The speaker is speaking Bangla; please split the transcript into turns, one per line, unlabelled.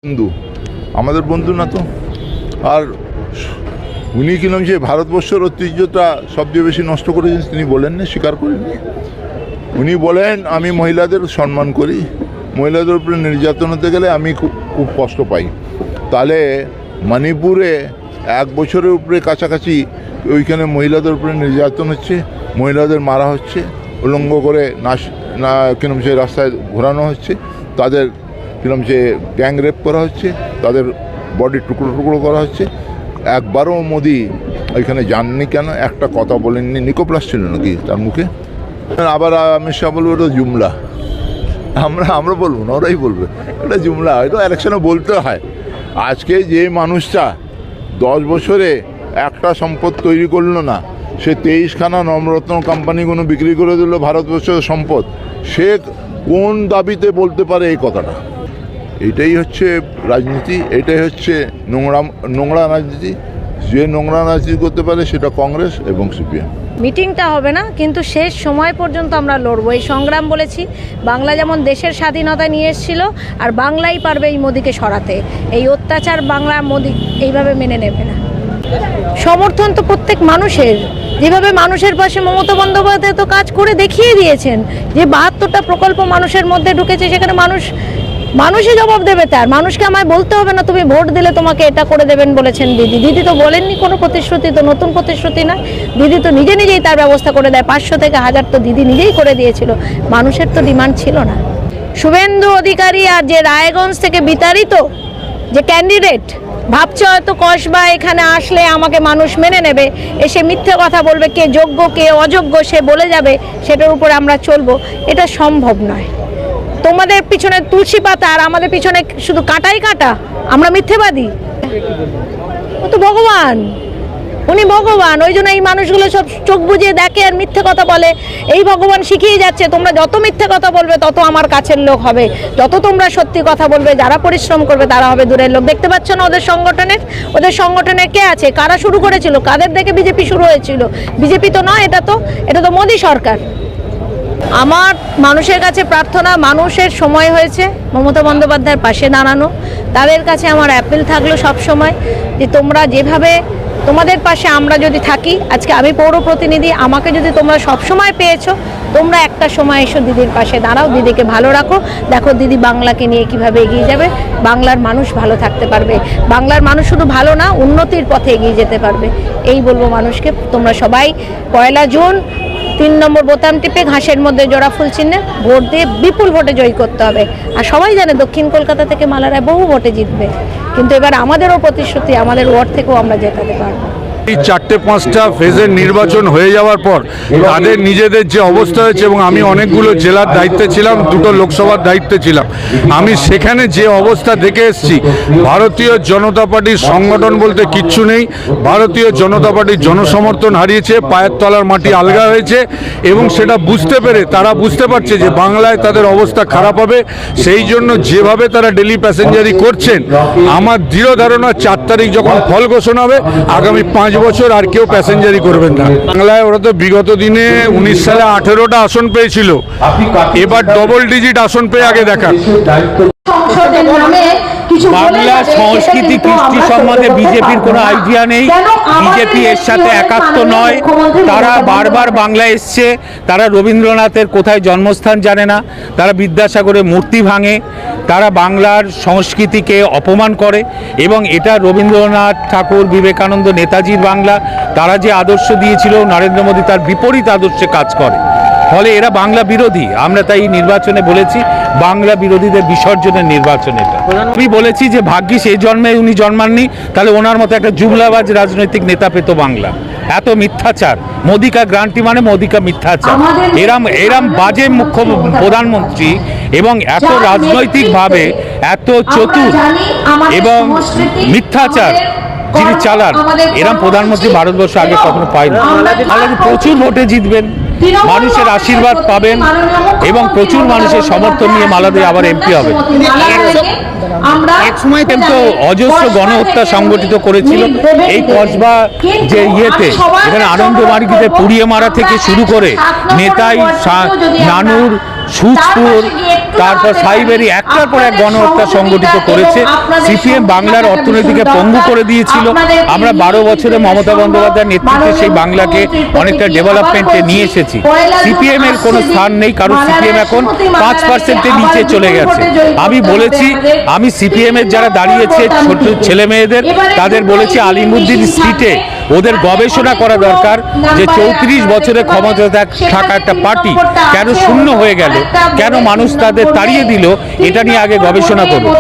বন্ধু, আমাদের বন্ধু না তো। আর উনি কিরম যে ভারতবর্ষের ঐতিহ্যটা সবচেয়ে বেশি নষ্ট করেছেন তিনি বলেন না, স্বীকার করেননি। উনি বলেন আমি মহিলাদের সম্মান করি, মহিলাদের উপরে নির্যাতন হতে গেলে আমি খুব কষ্ট পাই। তাহলে মণিপুরে 1 বছরের উপরে কাছাকাছি ওইখানে মহিলাদের উপরে নির্যাতন হচ্ছে, মহিলাদের মারা হচ্ছে, উলঙ্গ করে কিরম সে রাস্তায় ঘোরানো হচ্ছে, তাদের কিরম যে গ্যাং রেপ করা হচ্ছে, তাদের বডি টুকরো টুকরো করা হচ্ছে। একবারও মোদি ওইখানে যাননি কেন? একটা কথা বলেননি। নিকোপ্লাস ছিল নাকি তার মুখে? আবার অমিত শাহ বলবো এটা জুমলা। আমরা বলবো না, ওরাই বলবে এটা জুমলা। হয়তো ইলেকশনে বলতে হয়। আজকে যে মানুষটা 10 বছরে একটা সম্পদ তৈরি করলো না, সে 23খানা নবরত্ন কোম্পানিগুলো বিক্রি করে দিল ভারতবর্ষের সম্পদ, সে কোন দাবিতে বলতে পারে এই কথাটা? এটাই হচ্ছে রাজনীতি, এটাই হচ্ছে নোংরা রাজনীতি। যে নোংরা রাজনীতি করতে পারে সেটা কংগ্রেস এবং সিপিএম।
মিটিংটা হবে না, কিন্তু শেষ সময় পর্যন্ত আমরা লড়বো। এই সংগ্রাম বলেছি, বাংলা যেমন দেশের স্বাধীনতা নিয়ে এসেছিল, আর বাংলাই পারবে এই মোদিকে সরাতে। এই অত্যাচার বাংলা মোদি এইভাবে মেনে নেবে না। সমর্থন তো প্রত্যেক মানুষের, যেভাবে মানুষের পাশে মমতা বন্দ্যোপাধ্যায় তো কাজ করে দেখিয়ে দিয়েছেন। যে 72টা প্রকল্প মানুষের মধ্যে ঢুকেছে, সেখানে মানুষই জবাব দেবে। তার মানুষকে আমায় বলতে হবে না তুমি ভোট দিলে তোমাকে এটা করে দেবেন বলেছেন দিদি তো বলেননি কোনো প্রতিশ্রুতি, তো নতুন প্রতিশ্রুতি না। দিদি তো নিজেই তার ব্যবস্থা করে দেয়। 500 থেকে 1000 তো দিদি নিজেই করে দিয়েছিল। মানুষের তো ডিমান্ড ছিল না। শুভেন্দু অধিকারী আর যে রায়গঞ্জ থেকে বিতাড়িত যে ক্যান্ডিডেট, ভাবছে হয়তো কসবা এখানে আসলে আমাকে মানুষ মেনে নেবে, এসে মিথ্যে কথা বলবে, কে যোগ্য কে অযোগ্য সে বলে যাবে, সেটার উপরে আমরা চলবো। এটা সম্ভব নয়। তোমাদের পিছনে তুলসী পাতা আর আমাদের পিছনে শুধু কাঁটাই কাঁটা। আমরা মিথ্যেবাদী? ও তো ভগবান, উনি ভগবান। ওই জন্য এই মানুষগুলো সব চোখ বুজিয়ে দেখে আর মিথ্যে কথা বলে। এই ভগবান শিখিয়ে যাচ্ছে তোমরা যত মিথ্যে কথা বলবে তত আমার কাছের লোক হবে, যত তোমরা সত্যি কথা বলবে, যারা পরিশ্রম করবে তারা হবে দূরের লোক। দেখতে পাচ্ছ না ওদের সংগঠনে কে আছে, কারা শুরু করেছিল, কাদের দেখে বিজেপি শুরু হয়েছিল? বিজেপি তো নয়, এটা তো মোদি সরকার। আমার মানুষের কাছে প্রার্থনা, মানুষের সময় হয়েছে মমতা বন্দ্যোপাধ্যায়ের পাশে দাঁড়ানো। তাদের কাছে আমার অ্যাপিল থাকলো সব সময় যে তোমরা যেভাবে তোমাদের পাশে আমরা যদি থাকি, আজকে আমি পৌর প্রতিনিধি, আমাকে যদি তোমরা সব সময় পেয়েছো, তোমরা একটা সময় এসো দিদির পাশে দাঁড়াও, দিদিকে ভালো রাখো। দেখো দিদি বাংলাকে নিয়ে কিভাবে এগিয়ে যাবে, বাংলার মানুষ ভালো থাকতে পারবে, বাংলার মানুষ শুধু ভালো না উন্নতির পথে এগিয়ে যেতে পারবে। এই বলবো মানুষকে। তোমরা সবাই 1 জুন 3 নম্বর বোতাম টিপে ঘাসের মধ্যে জোড়া ফুল চিহ্নে ভোট দিয়ে বিপুল ভোটে জয়ী করতে হবে। আর সবাই জানে দক্ষিণ কলকাতা থেকে মালা রায় বহু ভোটে জিতবে, কিন্তু এবার আমাদেরও প্রতিশ্রুতি, আমাদের ওয়ার্ড থেকেও আমরা জেতাতে পারবো।
এই 4-5টা ফেজের নির্বাচন হয়ে যাওয়ার পর তাদের নিজেদের যে অবস্থা হয়েছে, এবং আমি অনেকগুলো জেলার দায়িত্বে ছিলাম, 2টো লোকসভার দায়িত্বে ছিলাম, আমি সেখানে যে অবস্থা দেখে এসেছি, ভারতীয় জনতা পার্টির সংগঠন বলতে কিচ্ছু নেই। ভারতীয় জনতা পার্টির জনসমর্থন হারিয়েছে, পায়ের তলার মাটি আলগা হয়েছে, এবং সেটা বুঝতে পেরে তারা বুঝতে পারছে যে বাংলায় তাদের অবস্থা খারাপ হবে। সেই জন্য যেভাবে তারা ডেলি প্যাসেঞ্জারি করছেন, আমার দৃঢ় ধারণা 4 তারিখ যখন ফল ঘোষণা হবে, আগামী 5 বছর আর কেউ প্যাসেঞ্জারি করবেন না। বাংলায় ওরা তো বিগত দিনে 19 সালে 18টা আসন পেয়েছিল, এবার ডবল ডিজিট আসন পেয়ে আগে দেখা।
বাংলা সংস্কৃতি কৃষ্টি সম্বন্ধে বিজেপির কোনো আইডিয়া নেই। বিজেপি এর সাথে একাত্ম নয়। তারা বারবার বাংলায় এসছে, তারা রবীন্দ্রনাথের কোথায় জন্মস্থান জানে না, তারা বিদ্যাসাগরের মূর্তি ভাঙে, তারা বাংলার সংস্কৃতিকে অপমান করে, এবং এটা রবীন্দ্রনাথ ঠাকুর, বিবেকানন্দ, নেতাজির বাংলা, তারা যে আদর্শ দিয়েছিল নরেন্দ্র মোদী তার বিপরীত আদর্শে কাজ করে। ফলে এরা বাংলা বিরোধী। আমরা তাই নির্বাচনে বলেছি বাংলা বিরোধীদের বিসর্জনের নির্বাচন এটা। আমি বলেছি যে ভাগ্যিস এই জন্মে উনি জন্মাননি, তাহলে ওনার মতো একটা জুমলাবাজ রাজনৈতিক নেতা পেত বাংলা। এত মিথ্যাচার, মোদিকা গ্রান্টি মানে মোদিকা মিথ্যাচার। এরাম বাজে মুখ্য প্রধানমন্ত্রী এবং এত রাজনৈতিকভাবে এত চতুর এবং মিথ্যাচার যিনি চালান, এরম প্রধানমন্ত্রী ভারতবর্ষ আগে কখনো পায়নি। প্রচুর ভোটে জিতবেন, মানুষের আশীর্বাদ পাবেন, এবং প্রচুর মানুষের সমর্থন নিয়ে মালাদে আবার এমপি হবে। এক সময় কিন্তু অজস্র গণহত্যা সংগঠিত করেছিল এই কসবা যে ইয়েতে, এখানে আনন্দমার্গীতে পুড়িয়ে মারা থেকে শুরু করে নেতাই নানুর সুচপুর, তারপর সাইবেরি একটার পর এক গণহত্যা সংগঠিত করেছে। সিপিএম বাংলার অর্থনীতিকে পঙ্গু করে দিয়েছিল। আমরা 12 বছরে মমতা বন্দ্যোপাধ্যায়ের নেতৃত্বে সেই বাংলাকে অনেকটা ডেভেলপমেন্টে নিয়ে এসেছি। সিপিএম এর কোনো স্থান নেই, কারণ সিপিএম এখন 5%-এর নিচে চলে গেছে। আমি বলেছি, আমি সিপিএম এর যারা দাঁড়িয়েছে ছোট ছেলে মেয়েদের, তাদের বলেছি আলিমুদ্দিন স্ট্রিটে ওদের গবেষণা করা দরকার যে 34 বছরে ক্ষমতা থাকা একটা পার্টি কেন শূন্য হয়ে গেল, কেন মানুষ তাদের তাড়িয়ে দিল, এটা নিয়ে আগে গবেষণা করুন।